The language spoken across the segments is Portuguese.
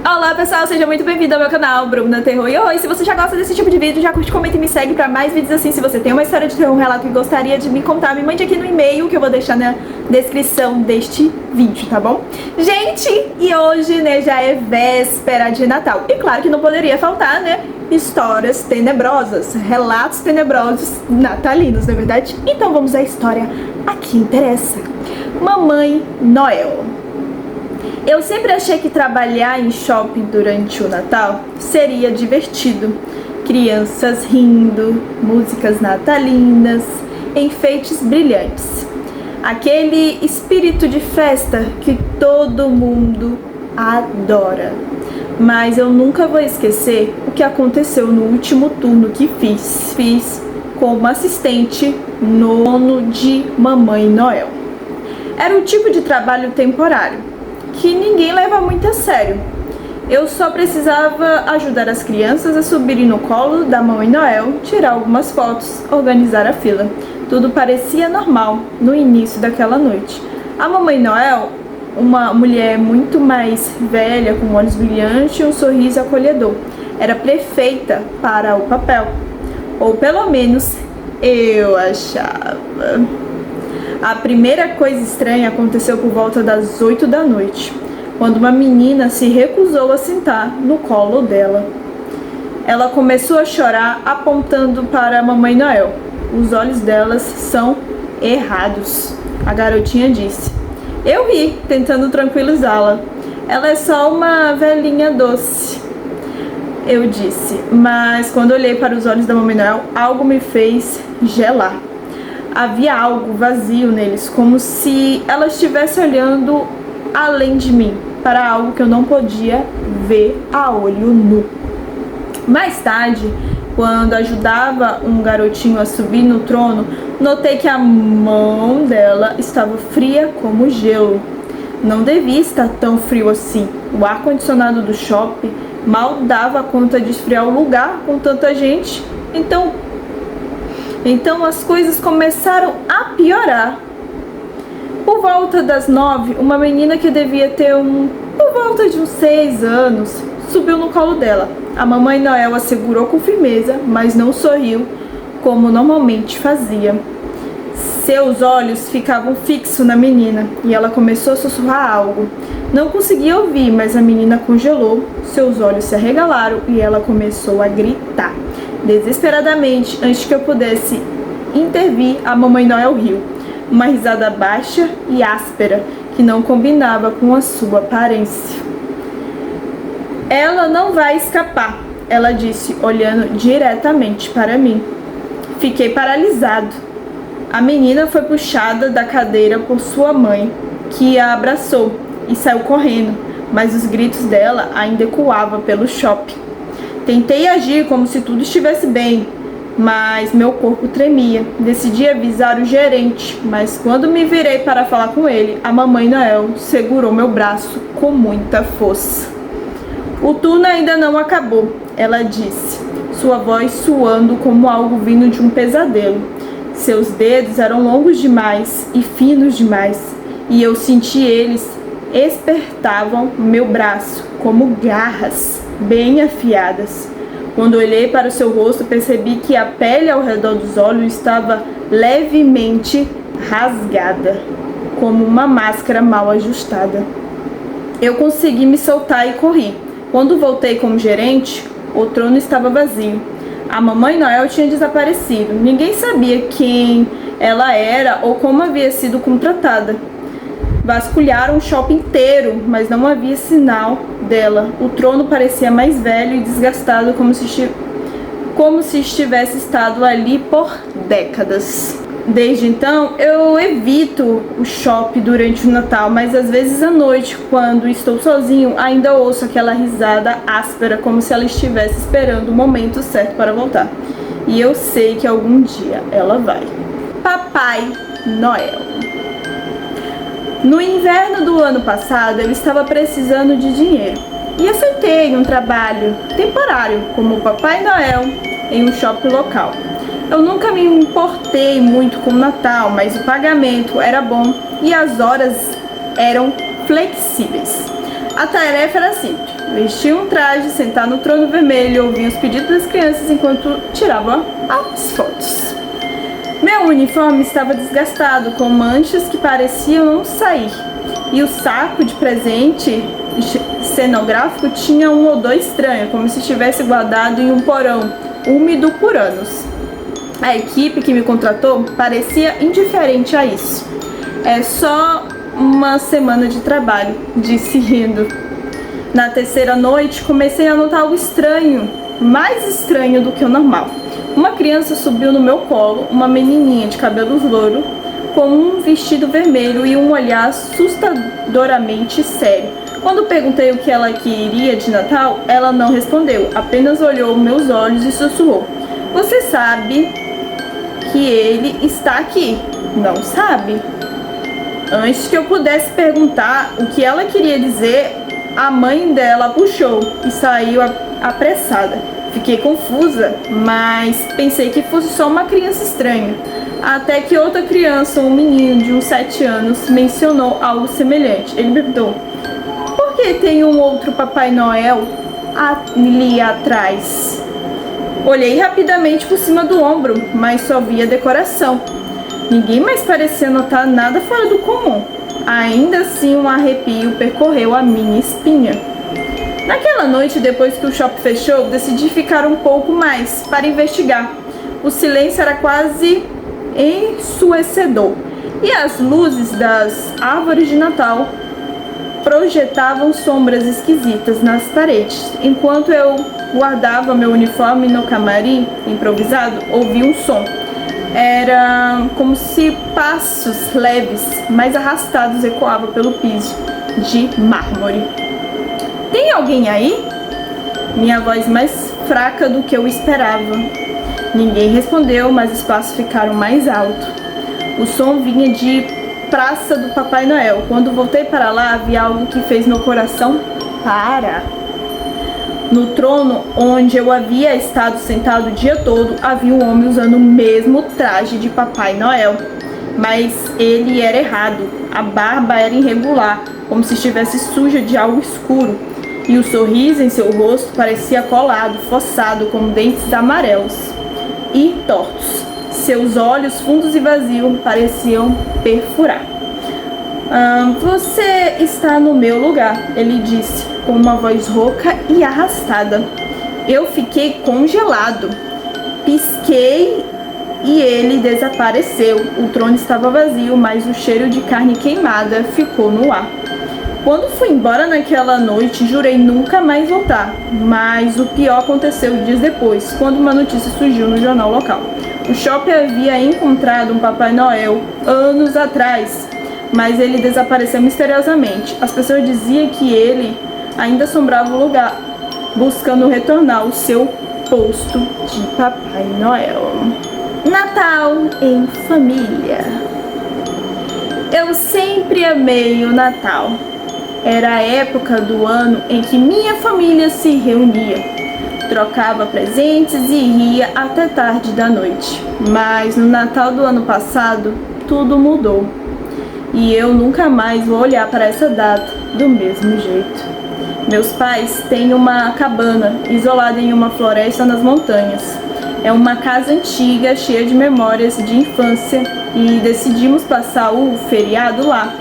Olá pessoal, seja muito bem-vindo ao meu canal Bruna Terror. E oi, se você já gosta desse tipo de vídeo, já curte, comenta e me segue pra mais vídeos assim. Se você tem uma história de terror, um relato que gostaria de me contar, me mande aqui no e-mail que eu vou deixar na descrição deste vídeo, tá bom? Gente, e hoje, né, já é véspera de Natal. E claro que não poderia faltar, né, histórias tenebrosas, relatos tenebrosos natalinos, não é verdade? Então vamos à história a que interessa. Mamãe Noel. Eu sempre achei que trabalhar em shopping durante o Natal seria divertido. Crianças rindo, músicas natalinas, enfeites brilhantes. Aquele espírito de festa que todo mundo adora. Mas eu nunca vou esquecer o que aconteceu no último turno que fiz como assistente no ano de Mamãe Noel. Era um tipo de trabalho temporário que ninguém leva muito a sério. Eu só precisava ajudar as crianças a subirem no colo da Mamãe Noel, tirar algumas fotos, organizar a fila. Tudo parecia normal no início daquela noite. A Mamãe Noel, uma mulher muito mais velha, com olhos brilhantes e um sorriso acolhedor, era perfeita para o papel. Ou pelo menos eu achava. A primeira coisa estranha aconteceu por volta das 8 da noite, quando uma menina se recusou a sentar no colo dela. Ela começou a chorar, apontando para a Mamãe Noel. Os olhos delas são errados, a garotinha disse. Eu ri, tentando tranquilizá-la. Ela é só uma velhinha doce, eu disse, mas quando olhei para os olhos da Mamãe Noel, algo me fez gelar. Havia algo vazio neles, como se ela estivesse olhando além de mim, para algo que eu não podia ver a olho nu. Mais tarde, quando ajudava um garotinho a subir no trono, notei que a mão dela estava fria como gelo. Não devia estar tão frio assim. O ar-condicionado do shopping mal dava conta de esfriar o lugar com tanta gente. Então as coisas começaram a piorar. Por volta das 9, uma menina que devia ter por volta de uns 6 anos, subiu no colo dela. A Mamãe Noel a segurou com firmeza, mas não sorriu como normalmente fazia. Seus olhos ficavam fixos na menina e ela começou a sussurrar algo. Não conseguia ouvir, mas a menina congelou, seus olhos se arregalaram e ela começou a gritar. Desesperadamente, antes que eu pudesse intervir, a Mamãe Noel riu. Uma risada baixa e áspera, que não combinava com a sua aparência. Ela não vai escapar, ela disse, olhando diretamente para mim. Fiquei paralisado. A menina foi puxada da cadeira por sua mãe, que a abraçou e saiu correndo, mas os gritos dela ainda ecoavam pelo shopping. Tentei agir como se tudo estivesse bem, mas meu corpo tremia. Decidi avisar o gerente, mas quando me virei para falar com ele, a Mamãe Noel segurou meu braço com muita força. O turno ainda não acabou, ela disse, sua voz suando como algo vindo de um pesadelo. Seus dedos eram longos demais e finos demais, e eu senti eles espertavam meu braço como garras bem afiadas. Quando olhei para o seu rosto, percebi que a pele ao redor dos olhos estava levemente rasgada, como uma máscara mal ajustada. Eu consegui me soltar e corri. Quando voltei como gerente, o trono estava vazio. A Mamãe Noel tinha desaparecido. Ninguém sabia quem ela era ou como havia sido contratada. Vasculharam o shopping inteiro, mas não havia sinal dela. O trono parecia mais velho e desgastado, como se estivesse estado ali por décadas. Desde então, eu evito o shopping durante o Natal, mas às vezes à noite, quando estou sozinho, ainda ouço aquela risada áspera, como se ela estivesse esperando o momento certo para voltar. E eu sei que algum dia ela vai. Papai Noel. No inverno do ano passado, eu estava precisando de dinheiro e aceitei um trabalho temporário como Papai Noel em um shopping local. Eu nunca me importei muito com o Natal, mas o pagamento era bom e as horas eram flexíveis. A tarefa era simples: vestir um traje, sentar no trono vermelho e ouvir os pedidos das crianças enquanto tiravam as fotos. Meu uniforme estava desgastado, com manchas que pareciam não sair, e o saco de presente cenográfico tinha um odor estranho, como se estivesse guardado em um porão úmido por anos. A equipe que me contratou parecia indiferente a isso. É só uma semana de trabalho, disse rindo. Na terceira noite, comecei a notar algo estranho, mais estranho do que o normal. Uma criança subiu no meu colo, uma menininha de cabelos louros, com um vestido vermelho e um olhar assustadoramente sério. Quando perguntei o que ela queria de Natal, ela não respondeu, apenas olhou meus olhos e sussurrou: "Você sabe que ele está aqui, não sabe?" Antes que eu pudesse perguntar o que ela queria dizer, a mãe dela puxou e saiu apressada. Fiquei confusa, mas pensei que fosse só uma criança estranha. Até que outra criança, um menino de uns 7 anos, mencionou algo semelhante. Ele perguntou: "Por que tem um outro Papai Noel ali atrás?" Olhei rapidamente por cima do ombro, mas só via decoração. Ninguém mais parecia notar nada fora do comum. Ainda assim, um arrepio percorreu a minha espinha. Naquela noite, depois que o shopping fechou, decidi ficar um pouco mais para investigar. O silêncio era quase ensurdecedor, e as luzes das árvores de Natal projetavam sombras esquisitas nas paredes. Enquanto eu guardava meu uniforme no camarim improvisado, ouvi um som. Era como se passos leves, mais arrastados, ecoavam pelo piso de mármore. "Tem alguém aí?" Minha voz mais fraca do que eu esperava. Ninguém respondeu, mas os passos ficaram mais altos. O som vinha de Praça do Papai Noel. Quando voltei para lá, vi algo que fez meu coração parar. No trono onde eu havia estado sentado o dia todo, havia um homem usando o mesmo traje de Papai Noel. Mas ele era errado. A barba era irregular, como se estivesse suja de algo escuro. E o sorriso em seu rosto parecia colado, forçado, com dentes amarelos e tortos. Seus olhos fundos e vazios pareciam perfurar. "Você está no meu lugar", ele disse, com uma voz rouca e arrastada. Eu fiquei congelado. Pisquei e ele desapareceu. O trono estava vazio, mas o cheiro de carne queimada ficou no ar. Quando fui embora naquela noite, jurei nunca mais voltar. Mas o pior aconteceu dias depois, quando uma notícia surgiu no jornal local. O shopping havia encontrado um Papai Noel anos atrás, mas ele desapareceu misteriosamente. As pessoas diziam que ele ainda assombrava o lugar, buscando retornar ao seu posto de Papai Noel. Natal em família. Eu sempre amei o Natal. Era a época do ano em que minha família se reunia, trocava presentes e ria até tarde da noite. Mas no Natal do ano passado, tudo mudou. E eu nunca mais vou olhar para essa data do mesmo jeito. Meus pais têm uma cabana isolada em uma floresta nas montanhas. É uma casa antiga, cheia de memórias de infância, e decidimos passar o feriado lá.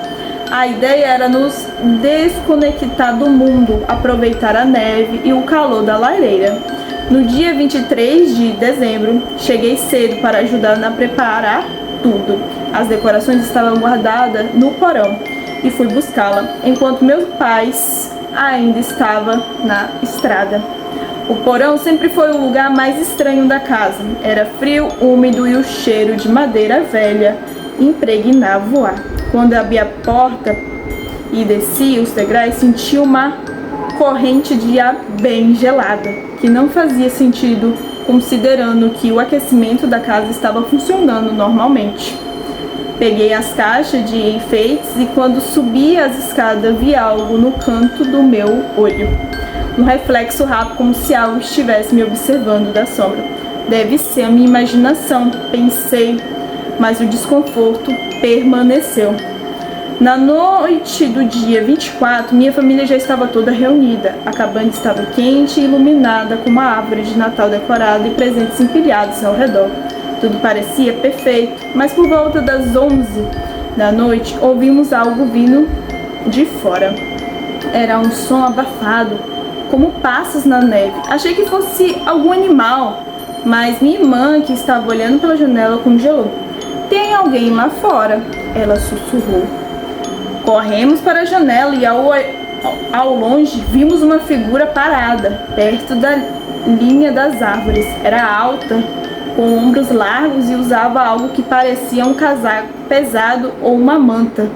A ideia era nos desconectar do mundo, aproveitar a neve e o calor da lareira. No dia 23 de dezembro, cheguei cedo para ajudar a preparar tudo. As decorações estavam guardadas no porão e fui buscá-la, enquanto meus pais ainda estavam na estrada. O porão sempre foi o lugar mais estranho da casa. Era frio, úmido e o cheiro de madeira velha impregnava o ar. Quando abri a porta e desci os degraus, senti uma corrente de ar bem gelada, que não fazia sentido considerando que o aquecimento da casa estava funcionando normalmente. Peguei as caixas de enfeites e quando subi as escadas vi algo no canto do meu olho. Um reflexo rápido, como se algo estivesse me observando da sombra. Deve ser a minha imaginação, pensei, mas o desconforto permaneceu. Na noite do dia 24, minha família já estava toda reunida. A cabana estava quente e iluminada com uma árvore de Natal decorada e presentes empilhados ao redor. Tudo parecia perfeito, mas por volta das 11 da noite ouvimos algo vindo de fora. Era um som abafado, como passos na neve. Achei que fosse algum animal, mas minha irmã, que estava olhando pela janela, congelou. Tem alguém lá fora, ela sussurrou. Corremos para a janela e ao longe vimos uma figura parada, perto da linha das árvores. Era alta, com ombros largos e usava algo que parecia um casaco pesado ou uma manta.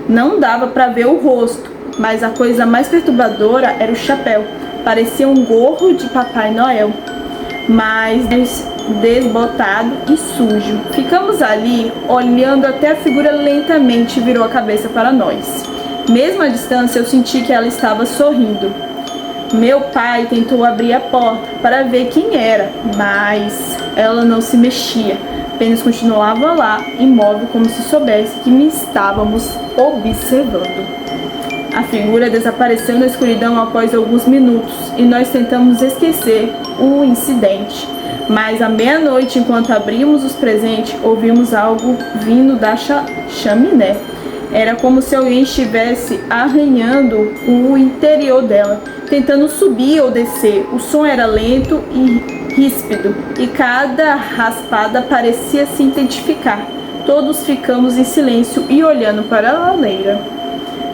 Não dava para ver o rosto, mas a coisa mais perturbadora era o chapéu. Parecia um gorro de Papai Noel, mas desbotado e sujo. Ficamos ali olhando até a figura lentamente virou a cabeça para nós. Mesmo à distância, eu senti que ela estava sorrindo. Meu pai tentou abrir a porta para ver quem era, mas ela não se mexia. Apenas continuava lá, imóvel, como se soubesse que me estávamos observando. A figura desapareceu na escuridão após alguns minutos e nós tentamos esquecer o incidente. Mas à meia-noite, enquanto abrimos os presentes, ouvimos algo vindo da chaminé. Era como se alguém estivesse arranhando o interior dela, tentando subir ou descer. O som era lento e ríspido, e cada raspada parecia se intensificar. Todos ficamos em silêncio e olhando para a lareira.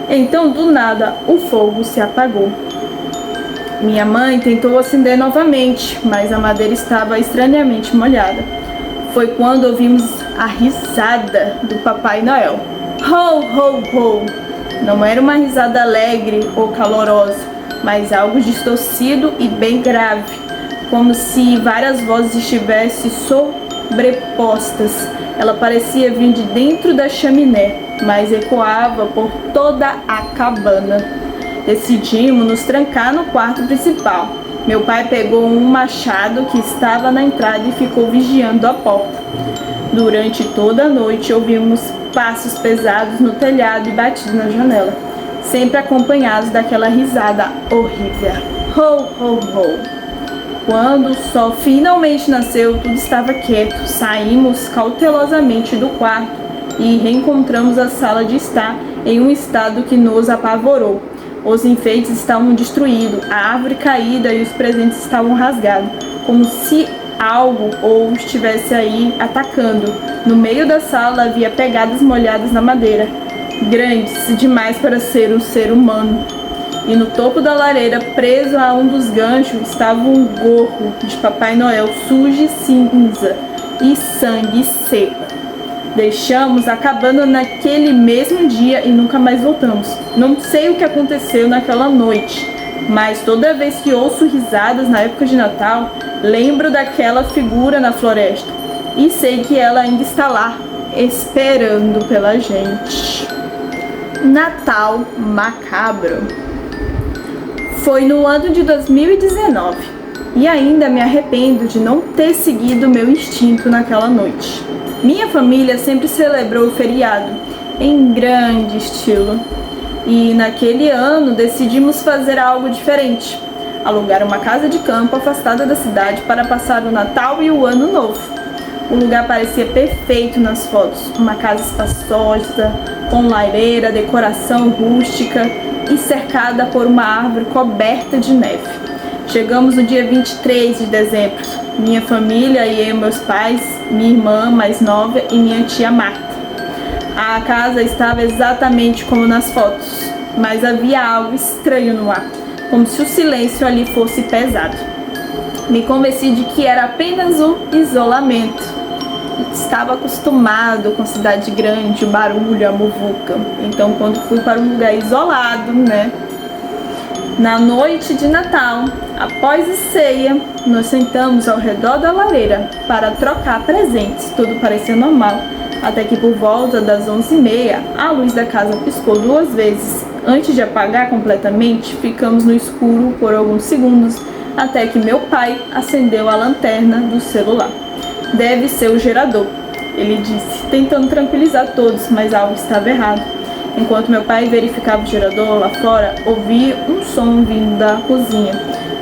Então, do nada, o fogo se apagou. Minha mãe tentou acender novamente, mas a madeira estava estranhamente molhada. Foi quando ouvimos a risada do Papai Noel. Ho, ho, ho! Não era uma risada alegre ou calorosa, mas algo distorcido e bem grave, como se várias vozes estivessem sobrepostas. Ela parecia vir de dentro da chaminé, mas ecoava por toda a cabana. Decidimos nos trancar no quarto principal. Meu pai pegou um machado que estava na entrada e ficou vigiando a porta. Durante toda a noite ouvimos passos pesados no telhado e batidos na janela, sempre acompanhados daquela risada horrível. Ho, ho, ho! Quando o sol finalmente nasceu, tudo estava quieto. Saímos cautelosamente do quarto e reencontramos a sala de estar em um estado que nos apavorou. Os enfeites estavam destruídos, a árvore caída e os presentes estavam rasgados, como se algo ou estivesse aí atacando. No meio da sala havia pegadas molhadas na madeira, grandes demais para ser um ser humano. E no topo da lareira, preso a um dos ganchos, estava um gorro de Papai Noel sujo e cinza e sangue seco. Deixamos a cabana naquele mesmo dia e nunca mais voltamos. Não sei o que aconteceu naquela noite, mas toda vez que ouço risadas na época de Natal, lembro daquela figura na floresta. E sei que ela ainda está lá, esperando pela gente. Natal macabro. Foi no ano de 2019 e ainda me arrependo de não ter seguido meu instinto naquela noite. Minha família sempre celebrou o feriado em grande estilo e naquele ano decidimos fazer algo diferente. Alugar uma casa de campo afastada da cidade para passar o Natal e o Ano Novo. O lugar parecia perfeito nas fotos, uma casa espaçosa, com lareira, decoração rústica e cercada por uma árvore coberta de neve. Chegamos no dia 23 de dezembro. Minha família e eu, meus pais, minha irmã mais nova e minha tia Marta. A casa estava exatamente como nas fotos, mas havia algo estranho no ar, como se o silêncio ali fosse pesado. Me convenci de que era apenas o isolamento. Estava acostumado com cidade grande, o barulho, a muvuca. Então, quando fui para um lugar isolado, na noite de Natal, após a ceia, nos sentamos ao redor da lareira para trocar presentes. Tudo parecia normal, até que por volta das 11h30, a luz da casa piscou 2 vezes. Antes de apagar completamente, ficamos no escuro por alguns segundos, até que meu pai acendeu a lanterna do celular. Deve ser o gerador, ele disse, tentando tranquilizar todos, mas algo estava errado. Enquanto meu pai verificava o gerador lá fora, ouvi um som vindo da cozinha.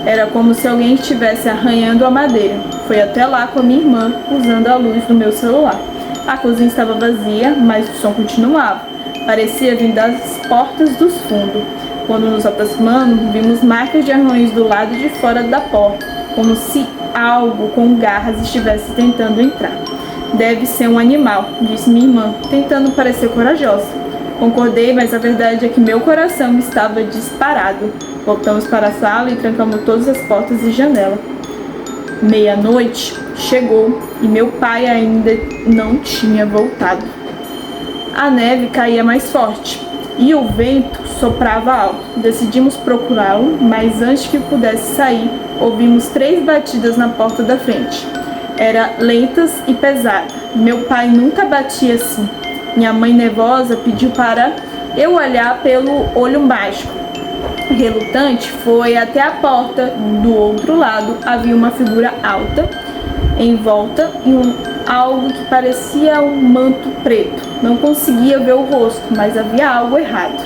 Era como se alguém estivesse arranhando a madeira. Fui até lá com a minha irmã, usando a luz do meu celular. A cozinha estava vazia, mas o som continuava. Parecia vir das portas dos fundos. Quando nos aproximamos, vimos marcas de arranhões do lado de fora da porta, como se algo com garras estivesse tentando entrar. Deve ser um animal, disse minha irmã, tentando parecer corajosa. Concordei, mas a verdade é que meu coração estava disparado. Voltamos para a sala e trancamos todas as portas e janelas. Meia-noite chegou e meu pai ainda não tinha voltado. A neve caía mais forte e o vento soprava alto. Decidimos procurá-lo, mas antes que pudesse sair, ouvimos 3 batidas na porta da frente. Eram lentas e pesadas. Meu pai nunca batia assim. Minha mãe, nervosa, pediu para eu olhar pelo olho mágico. Relutante, foi até a porta. Do outro lado havia uma figura alta, envolta em algo que parecia um manto preto. Não conseguia ver o rosto, mas havia algo errado.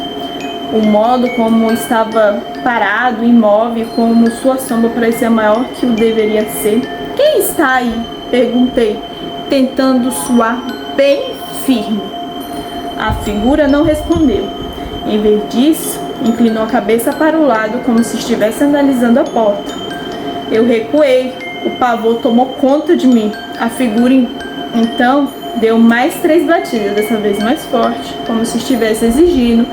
O modo como estava parado, imóvel, como sua sombra parecia maior que o deveria ser. Quem está aí? Perguntei, tentando soar bem firme. A figura não respondeu. Em vez disso, inclinou a cabeça para o lado, como se estivesse analisando a porta. Eu recuei. O pavor tomou conta de mim. A figura, então, deu mais 3 batidas, dessa vez mais forte, como se estivesse exigindo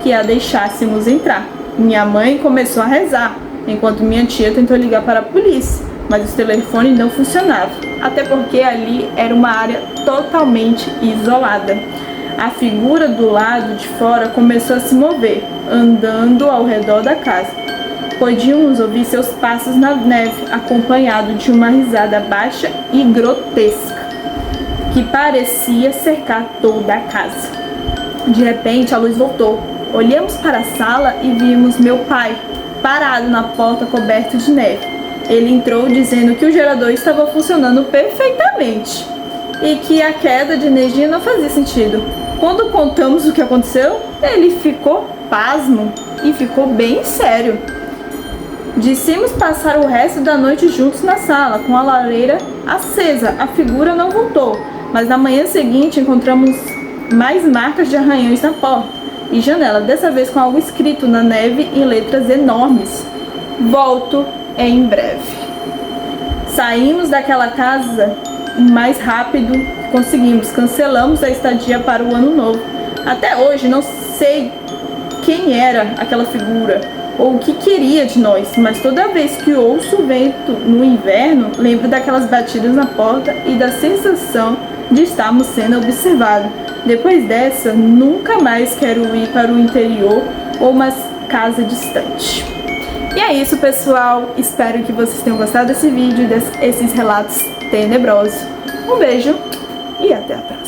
que a deixássemos entrar. Minha mãe começou a rezar, enquanto minha tia tentou ligar para a polícia, mas os telefones não funcionavam, até porque ali era uma área totalmente isolada. A figura do lado de fora começou a se mover, andando ao redor da casa. Podíamos ouvir seus passos na neve, acompanhado de uma risada baixa e grotesca, que parecia cercar toda a casa. De repente, a luz voltou. Olhamos para a sala e vimos meu pai parado na porta coberto de neve. Ele entrou dizendo que o gerador estava funcionando perfeitamente e que a queda de energia não fazia sentido. Quando contamos o que aconteceu, ele ficou pasmo e ficou bem sério. Decidimos passar o resto da noite juntos na sala, com a lareira acesa. A figura não voltou, mas na manhã seguinte encontramos mais marcas de arranhões na porta e janela, dessa vez com algo escrito na neve em letras enormes: volto em breve. Saímos daquela casa o mais rápido que conseguimos. Cancelamos a estadia para o ano novo. Até hoje não sei quem era aquela figura ou o que queria de nós, mas toda vez que ouço o vento no inverno, lembro daquelas batidas na porta e da sensação de estarmos sendo observados. Depois dessa, nunca mais quero ir para o interior ou uma casa distante. E é isso, pessoal. Espero que vocês tenham gostado desse vídeo e desses relatos tenebrosos. Um beijo e até a próxima.